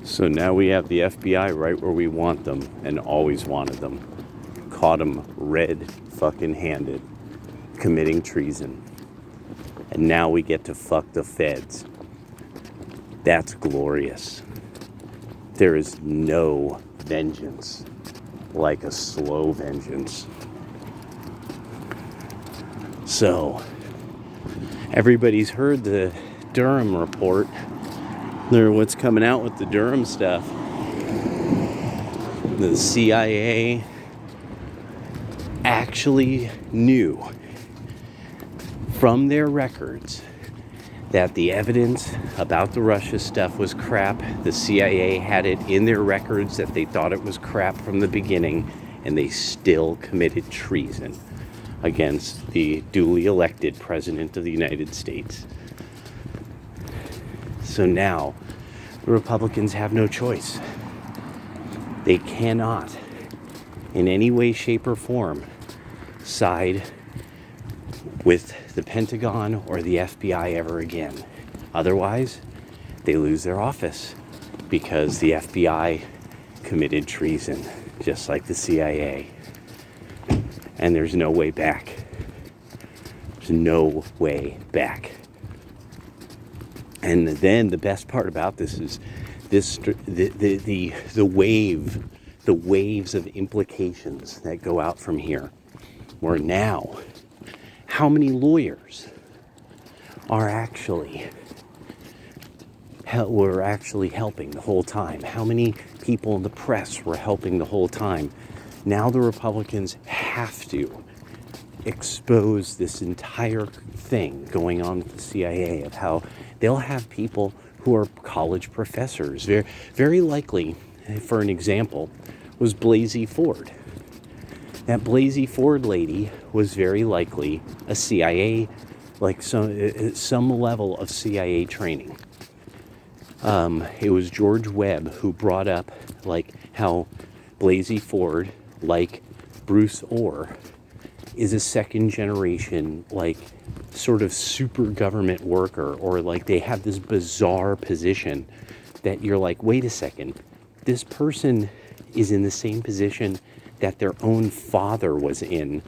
So now we have the FBI right where we want them and always wanted them. Caught them red fucking handed committing treason. And now we get to fuck the feds. That's glorious. There is no vengeance like a slow vengeance. So, everybody's heard the Durham report. Or what's coming out with the Durham stuff. The CIA actually knew from their records that the evidence about the Russia stuff was crap. The CIA had it in their records that they thought it was crap from the beginning, and they still committed treason against the duly elected President of the United States. So now, the Republicans have no choice. They cannot, in any way, shape, or form, side with the Pentagon or the FBI ever again. Otherwise, they lose their office because the FBI committed treason, just like the CIA. And there's no way back. There's no way back. And then the best part about this is the waves of implications that go out from here. Where now, how many lawyers were actually helping the whole time? How many people in the press were helping the whole time? Now the Republicans have to expose this entire thing going on with the CIA of how they'll have people who are college professors. Very, very likely, for an example, was Blasey Ford. That Blasey Ford lady was very likely a CIA, like some level of CIA training. It was George Webb who brought up like how Blasey Ford, like Bruce Orr, is a second generation, like sort of super government worker, or like they have this bizarre position that you're like, wait a second, this person is in the same position that their own father was in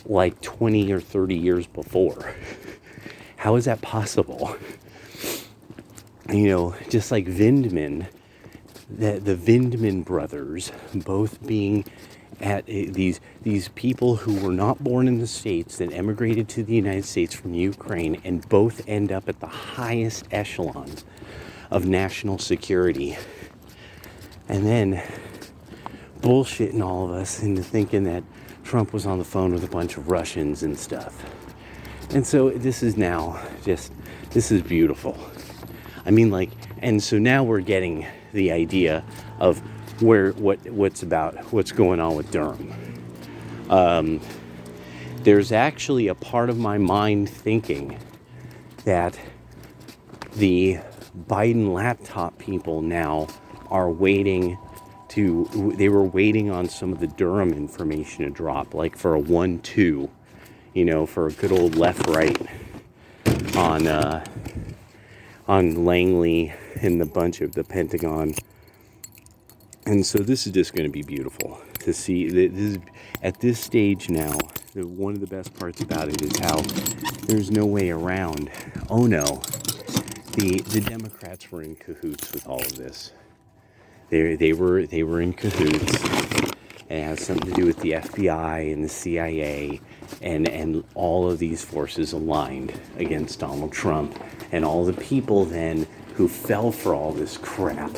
like 20 or 30 years before. How is that possible? You know, just like Vindman, the Vindman brothers, both being at these people who were not born in the States that emigrated to the United States from Ukraine, and both end up at the highest echelons of national security. And then bullshitting all of us into thinking that Trump was on the phone with a bunch of Russians and stuff. And so this is now just, this is beautiful. I mean, like, and so now we're getting the idea of what's going on with Durham. There's actually a part of my mind thinking that the Biden laptop people now are they were waiting on some of the Durham information to drop, like for a 1-2, you know, for a good old left-right on Langley and the bunch of the Pentagon. And so this is just going to be beautiful to see. At this stage now, one of the best parts about it is how there's no way around. Oh no, the Democrats were in cahoots with all of this. They were in cahoots. It has something to do with the FBI and the CIA and all of these forces aligned against Donald Trump, and all the people then who fell for all this crap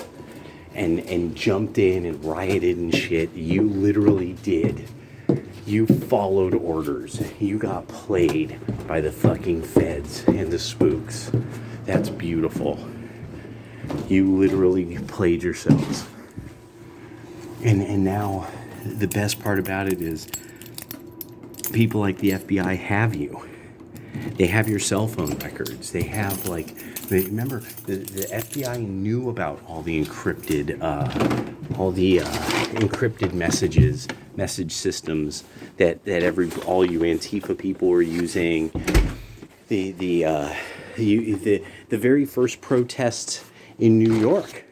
and jumped in and rioted and shit. You literally did. You followed orders. You got played by the fucking feds and the spooks. That's beautiful. You literally played yourselves. And now the best part about it is people like the FBI have you. They have your cell phone records. They have remember the FBI knew about all the encrypted message systems that all you Antifa people were using. The very first protests in New York,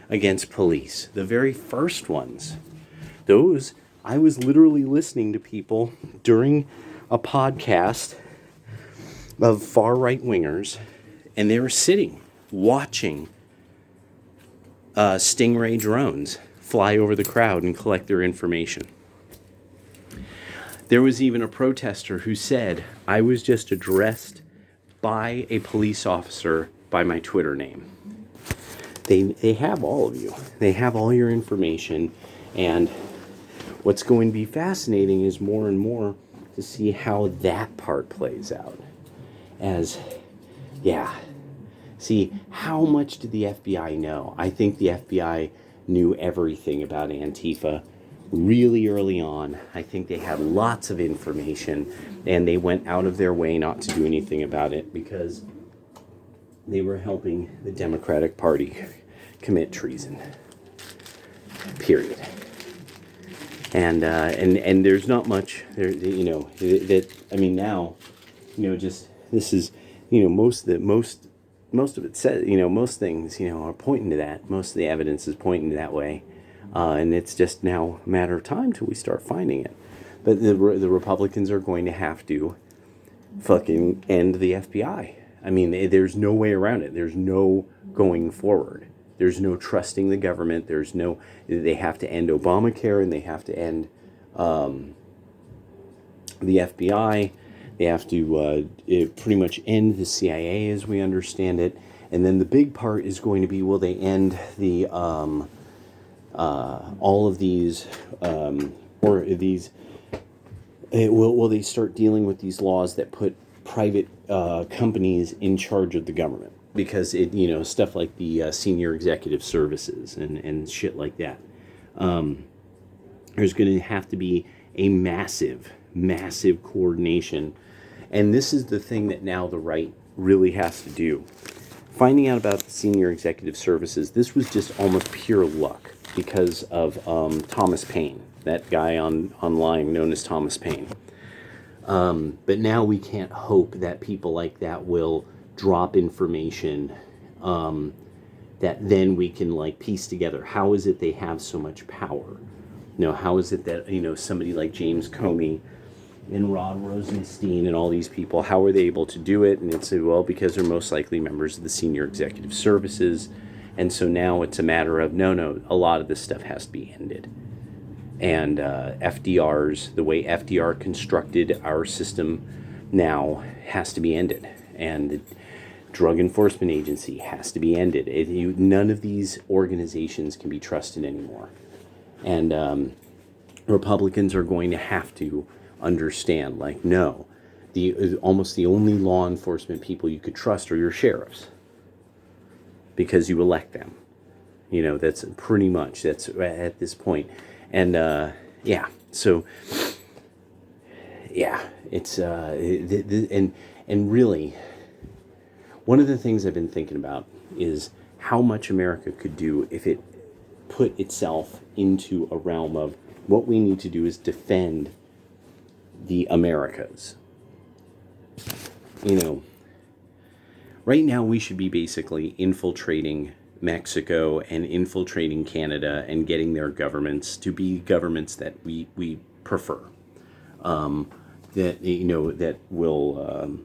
against police. The very first ones. Those, I was literally listening to people during a podcast of far-right wingers, and they were sitting, watching Stingray drones fly over the crowd and collect their information. There was even a protester who said, I was just addressed by a police officer by my Twitter name. They have all of you. They have all your information, and what's going to be fascinating is more and more to see how that part plays out. See, how much did the FBI know? I think the FBI knew everything about Antifa really early on. I think they had lots of information, and they went out of their way not to do anything about it because they were helping the Democratic Party commit treason. Period. And there's not much there, that I mean now, just this is, most of it says, most things, are pointing to that. Most of the evidence is pointing that way. And it's just now a matter of time till we start finding it. But the Republicans are going to have to fucking end the FBI. I mean, there's no way around it. There's no going forward. There's no trusting the government. They have to end Obamacare, and they have to end the FBI. They have to pretty much end the CIA as we understand it. And then the big part is going to be, will they end the all of these will they start dealing with these laws that put private companies in charge of the government? Because stuff like the senior executive services and shit like that. There's going to have to be a massive coordination. And this is the thing that now the right really has to do. Finding out about the senior executive services, this was just almost pure luck because of Thomas Paine, that guy online known as Thomas Paine. But now we can't hope that people like that will drop information that then we can piece together. How is it they have so much power? How is it that somebody like James Comey and Rod Rosenstein and all these people, how are they able to do it? And it's because they're most likely members of the senior executive services. And so now it's a matter of no, a lot of this stuff has to be ended. And the way FDR constructed our system now has to be ended. And the Drug Enforcement Agency has to be ended. None of these organizations can be trusted anymore. And Republicans are going to have to understand, no, almost the only law enforcement people you could trust are your sheriffs, because you elect them. That's pretty much, that's at this point. And it's and really, one of the things I've been thinking about is how much America could do if it put itself into a realm of what we need to do is defend the Americas. Right now we should be basically infiltrating Mexico and infiltrating Canada and getting their governments to be governments that we prefer. That will,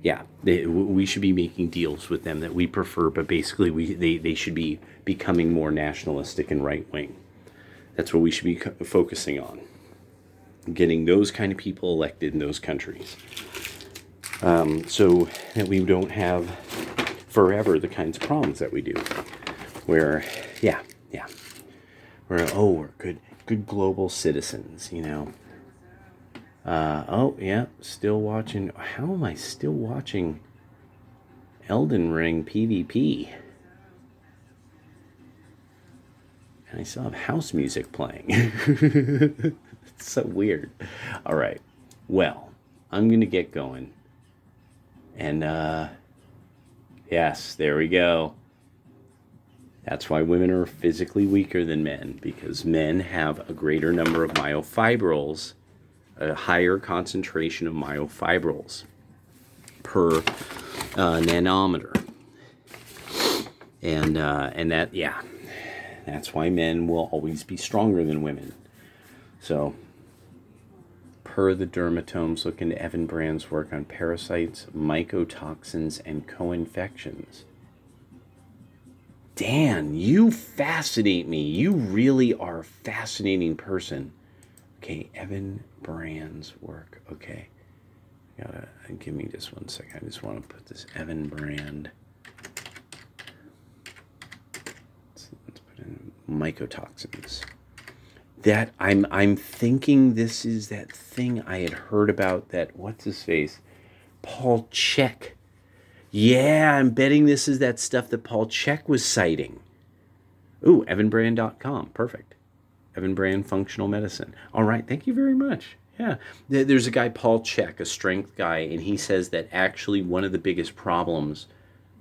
we should be making deals with them that we prefer, but basically they should be becoming more nationalistic and right wing. That's what we should be focusing on. Getting those kind of people elected in those countries. So that we don't have forever the kinds of problems that we do. Where, we're good global citizens, still watching. How am I still watching Elden Ring PvP? And I still have house music playing. It's so weird. All right. Well, I'm going to get going. And, yes, there we go. That's why women are physically weaker than men, because men have a greater number of myofibrils, a higher concentration of myofibrils per nanometer. And that, That's why men will always be stronger than women. So, per the dermatomes, look into Evan Brand's work on parasites, mycotoxins, and co-infections. Dan, you fascinate me. You really are a fascinating person. Okay, Evan Brand's work. Okay. Give me just 1 second. I just want to put this Evan Brand. Let's put in mycotoxins. That I'm thinking this is that thing I had heard about, that, what's his face? Paul Chek. Yeah, I'm betting this is that stuff that Paul Chek was citing. Ooh, evanbrand.com. Perfect. Evan Brand Functional Medicine. All right, thank you very much. Yeah, there's a guy, Paul Chek, a strength guy, and he says that actually one of the biggest problems,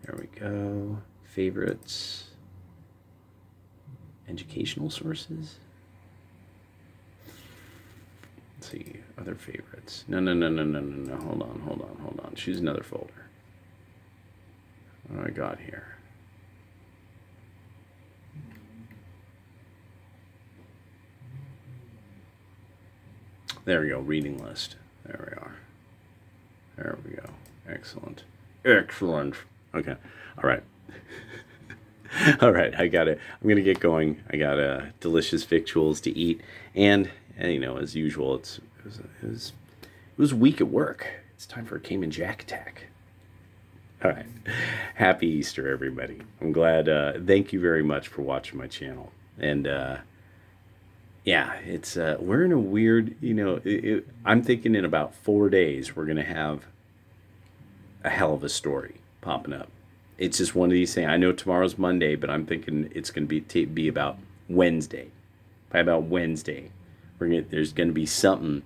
there we go, favorites, educational sources. Let's see, other favorites. No. Hold on. Choose another folder. What do I got here? There we go, reading list. There we are. There we go. Excellent. Okay. All right. All right, I got it. I'm going to get going. I got delicious victuals to eat. And as usual, it was a week at work. It's time for a Cayman Jack attack. All right. Happy Easter, everybody. I'm glad. Thank you very much for watching my channel. And yeah, it's we're in a weird, I'm thinking in about 4 days we're going to have a hell of a story popping up. It's just one of these things. I know tomorrow's Monday, but I'm thinking it's going to be about Wednesday. By about Wednesday, there's going to be something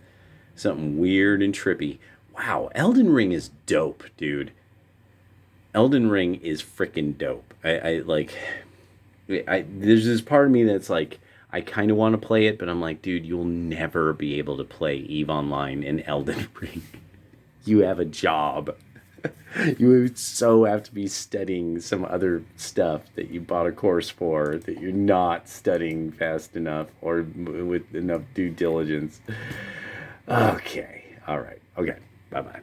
weird and trippy. Wow, Elden Ring is dope, dude. Elden Ring is freaking dope. There's this part of me that's like, I kind of want to play it, but I'm like, dude, you'll never be able to play EVE Online in Elden Ring. You have a job. You would so have to be studying some other stuff that you bought a course for, that you're not studying fast enough or with enough due diligence. Okay. All right. Okay. Bye-bye.